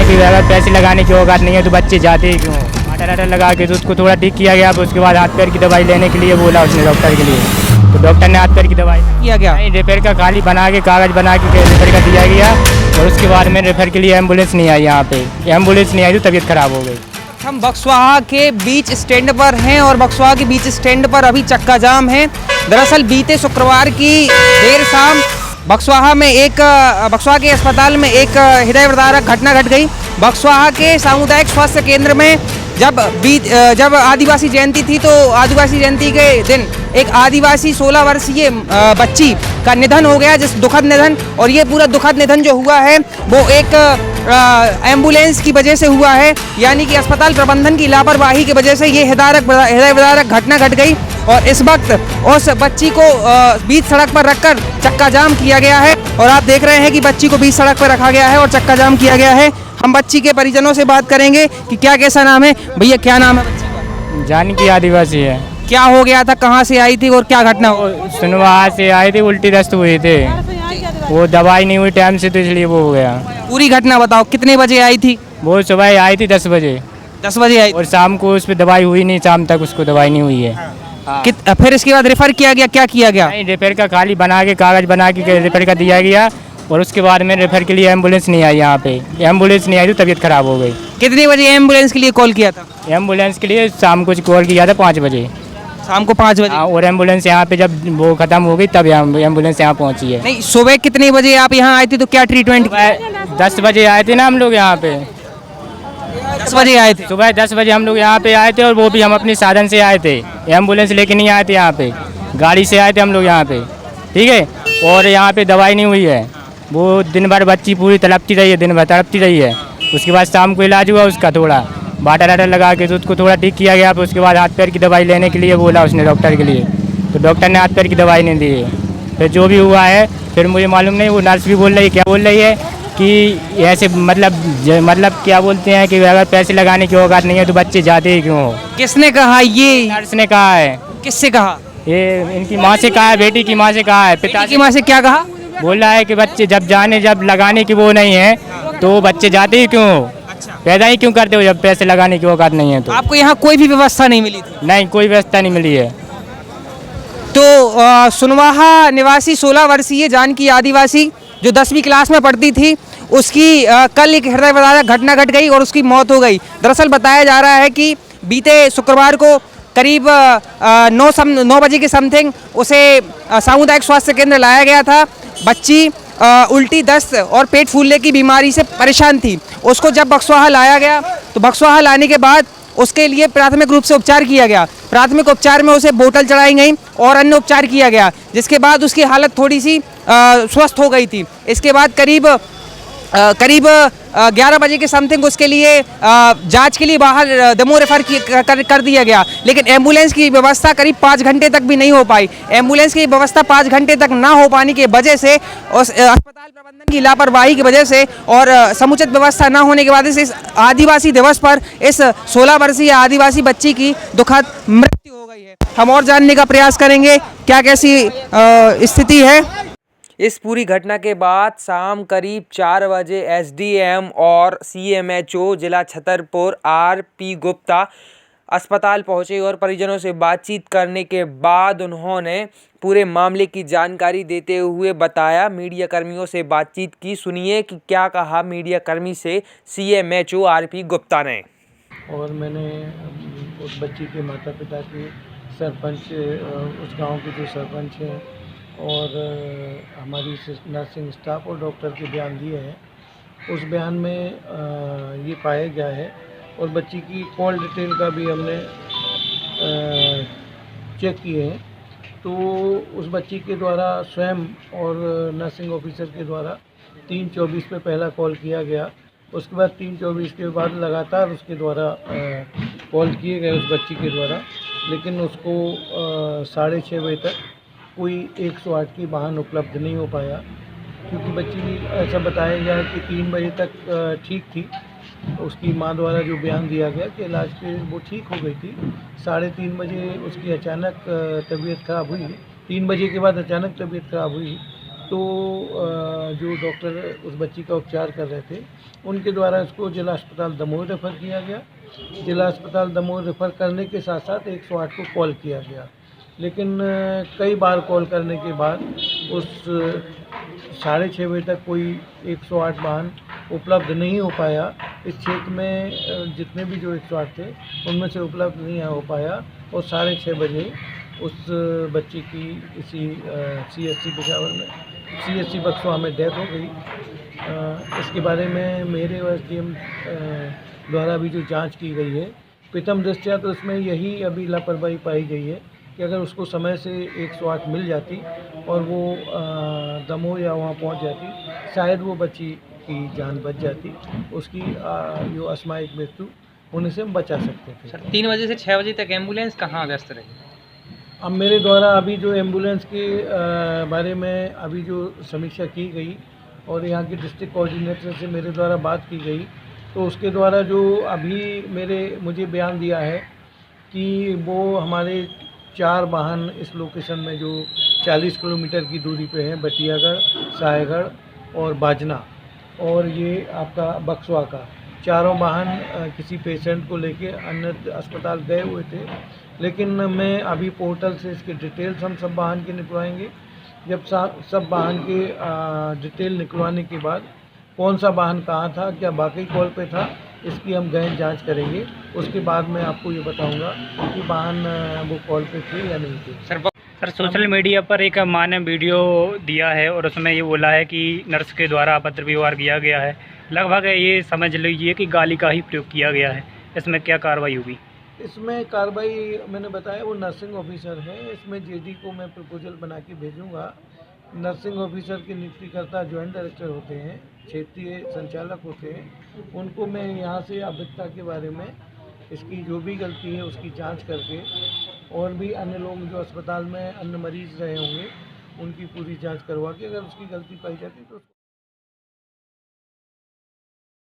कि अगर पैसे लगाने की औकात नहीं है तो बच्चे जाते ही क्यों। आटा आटा लगा के तो उसको थोड़ा ठीक किया गया, उसके बाद हाथ पैर की दवाई लेने के लिए बोला उसने डॉक्टर के लिए, तो डॉक्टर ने हाथ पैर की दवाई किया गया। नहीं, रेफर का खाली बना के कागज़ बना के रेफर का दिया गया, और उसके बाद में रेफर के लिए एम्बुलेंस नहीं आई। यहाँ पे एम्बुलेंस नहीं आई तो तबीयत खराब हो गई। हम बक्सवाहा के बीच स्टैंड पर हैं और बक्सवाहा के बीच स्टैंड पर अभी चक्का जाम है। दरअसल बीते शुक्रवार की देर शाम बक्सवाहा के अस्पताल में एक हृदयविदारक घटना घट गई। बक्सवाहा के सामुदायिक स्वास्थ्य केंद्र में जब आदिवासी जयंती थी, तो आदिवासी जयंती के दिन एक आदिवासी 16 वर्षीय बच्ची का निधन हो गया, जिस दुखद निधन, और ये पूरा दुखद निधन जो हुआ है वो एक एम्बुलेंस की वजह से हुआ है, यानी कि अस्पताल प्रबंधन की लापरवाही की वजह से ये हृदयविदारक घटना घट गई। और इस वक्त उस बच्ची को बीच सड़क पर रखकर चक्का जाम किया गया है, और आप देख रहे हैं कि बच्ची को बीच सड़क पर रखा गया है और चक्का जाम किया गया है। हम बच्ची के परिजनों से बात करेंगे कि क्या कैसा नाम है। भैया क्या नाम है बच्ची का? जानकी आदिवासी है। क्या हो गया था, कहाँ से आई थी और क्या घटना हो? सुनवाहा से आई थी, उल्टी दस्त हुई थी, वो दवाई नहीं हुई टाइम से, तो इसलिए वो हो गया। पूरी घटना बताओ, कितने बजे आई थी? वो सुबह आई थी 10 बजे, 10 बजे आई थी। और शाम को उस पर दवाई हुई नहीं, शाम तक उसको दवाई नहीं हुई है। हाँ। फिर इसके बाद रेफर किया गया, क्या किया गया? नहीं, रेफर का खाली बना के कागज़ बना के रेफर का दिया गया, और उसके बाद में रेफर के लिए एम्बुलेंस नहीं आई। यहाँ पे एम्बुलेंस नहीं आई तो तबीयत खराब हो गई। कितने बजे एम्बुलेंस के लिए कॉल किया था? एम्बुलेंस के लिए शाम को कॉल किया था 5 बजे। शाम को 5 बजे? हाँ, और एम्बुलेंस यहाँ पे जब वो खत्म हो गई तब एम्बुलेंस यहाँ पहुँची है। नहीं, सुबह कितने बजे आप यहाँ आए थे, तो क्या ट्रीटमेंट? 10 बजे आए थे ना हम लोग यहाँ पे। 10 बजे आए थे? सुबह 10 बजे हम लोग यहाँ पे आए थे, और वो भी हम अपने साधन से आए थे, एम्बुलेंस लेके नहीं आए थे। यहाँ पे गाड़ी से आए थे हम लोग यहाँ पे, ठीक है। और यहाँ पे दवाई नहीं हुई है, वो दिन भर बच्ची पूरी तड़पती रही है, दिन भर तड़पती रही है। उसके बाद शाम को इलाज हुआ उसका, थोड़ा बाटा वाटा लगा के तो उसको थोड़ा ठीक किया गया, उसके बाद हाथ पैर की दवाई लेने के लिए बोला उसने डॉक्टर के लिए, तो डॉक्टर ने हाथ पैर की दवाई नहीं दी है। फिर जो भी हुआ है, फिर मुझे मालूम नहीं, वो नर्स भी बोल रही है, क्या बोल रही है कि ऐसे मतलब क्या बोलते हैं कि अगर पैसे लगाने की औकात नहीं है तो बच्चे जाते ही क्यों हो। किसने कहा? ये नर्स ने कहा है। किससे कहा? ये इनकी माँ से कहा है, बेटी की माँ से कहा है। पिता की माँ से क्या कहा? बोल रहा है कि बच्चे जब लगाने की वो नहीं है तो बच्चे जाते ही क्यों हो, पैदा ही क्यों करते हो जब पैसे लगाने की औकात नहीं है तो। आपको यहाँ कोई भी व्यवस्था नहीं मिली थी? नहीं, कोई व्यवस्था नहीं मिली है। तो सुनवाहा निवासी 16 वर्षीय जानकी आदिवासी जो 10वीं क्लास में पढ़ती थी, उसकी कल एक हृदयविदारक घटना घट गई और उसकी मौत हो गई। दरअसल बताया जा रहा है कि बीते शुक्रवार को करीब 9 बजे के समथिंग उसे सामुदायिक स्वास्थ्य केंद्र लाया गया था। बच्ची उल्टी, दस्त और पेट फूलने की बीमारी से परेशान थी। उसको जब बक्सवाहा लाया गया, तो बक्सवाहा लाने के बाद उसके लिए प्राथमिक रूप से उपचार किया गया। प्राथमिक उपचार में उसे बोतल चढ़ाई गई और अन्य उपचार किया गया, जिसके बाद उसकी हालत थोड़ी सी स्वस्थ हो गई थी। इसके बाद करीब 11 बजे के समथिंग उसके लिए जांच के लिए बाहर दमोह रेफर कर दिया गया, लेकिन एम्बुलेंस की व्यवस्था करीब 5 घंटे तक भी नहीं हो पाई। एम्बुलेंस की व्यवस्था 5 घंटे तक ना हो पाने की वजह से, उस अस्पताल प्रबंधन की लापरवाही की वजह से और समुचित व्यवस्था ना होने की वजह से इस आदिवासी दिवस पर इस 16 वर्षीय आदिवासी बच्ची की दुखद मृत्यु हो गई है। हम और जानने का प्रयास करेंगे क्या कैसी स्थिति है। इस पूरी घटना के बाद शाम करीब 4 बजे एसडीएम और सीएमएचओ जिला छतरपुर आरपी गुप्ता अस्पताल पहुंचे और परिजनों से बातचीत करने के बाद उन्होंने पूरे मामले की जानकारी देते हुए बताया। मीडिया कर्मियों से बातचीत की, सुनिए कि क्या कहा मीडिया कर्मी से सीएमएचओ आरपी गुप्ता ने। और मैंने उस बच्ची के माता पिता के सरपंच, उस गांव के जो सरपंच हैं और हमारी नर्सिंग स्टाफ और डॉक्टर के बयान दिए हैं। उस बयान में ये पाया गया है, और बच्ची की कॉल डिटेल का भी हमने चेक किए हैं, तो उस बच्ची के द्वारा स्वयं और नर्सिंग ऑफिसर के द्वारा 3:24 पे पहला कॉल किया गया। उसके बाद 3:24 के बाद लगातार उसके द्वारा कॉल किए गए उस बच्ची के द्वारा, लेकिन उसको 6:30 बजे तक कोई 108 की वाहन उपलब्ध नहीं हो पाया, क्योंकि बच्ची ऐसा बताया गया कि 3 बजे तक ठीक थी। उसकी मां द्वारा जो बयान दिया गया कि इलाज पे वो ठीक हो गई थी। 3:30 बजे उसकी अचानक तबीयत ख़राब हुई। 3 बजे के बाद अचानक तबीयत ख़राब हुई, तो जो डॉक्टर उस बच्ची का उपचार कर रहे थे उनके द्वारा इसको जिला अस्पताल दमोह रेफ़र किया गया। जिला अस्पताल दमोह रेफ़र करने के साथ साथ 108 को कॉल किया गया, लेकिन कई बार कॉल करने के बाद उस 6:30 बजे तक कोई 108 वाहन उपलब्ध नहीं हो पाया। इस क्षेत्र में जितने भी जो 108 थे उनमें से उपलब्ध नहीं हो पाया और 6:30 बजे उस बच्ची की इसी CSC पेशावर में CSC बक्सवा में डेथ हो गई। इसके बारे में मेरे और SDM द्वारा भी जो जांच की गई है, प्रथम दृष्टया तो इसमें यही अभी लापरवाही पाई गई है कि अगर उसको समय से 108 मिल जाती और वो दमोह या वहाँ पहुँच जाती, शायद वो बच्ची की जान बच जाती, उसकी जो असामयिक मृत्यु होने से हम बचा सकते थे। सर 3 बजे से 6 बजे तक एम्बुलेंस कहाँ व्यस्त रही? अब मेरे द्वारा अभी जो एम्बुलेंस के बारे में अभी जो समीक्षा की गई और यहाँ के डिस्ट्रिक्ट कोऑर्डिनेटर से मेरे द्वारा बात की गई, तो उसके द्वारा जो अभी मुझे बयान दिया है कि वो हमारे 4 वाहन इस लोकेशन में जो 40 किलोमीटर की दूरी पे हैं, बटियागढ़, साहेगढ़ और बाजना, और ये आपका बक्सवा का, चारों वाहन किसी पेशेंट को लेके अन्य अस्पताल गए हुए थे। लेकिन मैं अभी पोर्टल से इसके डिटेल्स हम सब वाहन के निकलवाएंगे। जब सब वाहन के डिटेल निकलवाने के बाद कौन सा वाहन कहाँ था, क्या वाकई कॉल पे था, इसकी हम गहन जांच करेंगे। उसके बाद मैं आपको ये बताऊंगा कि वाहन वो कॉल पे थे या नहीं थे। सर सोशल मीडिया पर एक माँ ने वीडियो दिया है और उसमें ये बोला है कि नर्स के द्वारा अभद्र व्यवहार किया गया है। लगभग ये समझ लीजिए कि गाली का ही प्रयोग किया गया है। इसमें क्या कार्रवाई होगी? इसमें कार्रवाई मैंने बताया वो नर्सिंग ऑफिसर है। इसमें JD को मैं प्रपोजल बना के भेजूँगा। नर्सिंग ऑफिसर के नियुक्तिकर्ता जॉइंट डायरेक्टर होते हैं, क्षेत्रीय संचालक होते हैं, उनको मैं यहाँ से अभद्रता के बारे में इसकी जो भी गलती है उसकी जांच करके, और भी अन्य लोग जो अस्पताल में अन्य मरीज रहे होंगे उनकी पूरी जांच करवा के अगर उसकी गलती पाई जाती तो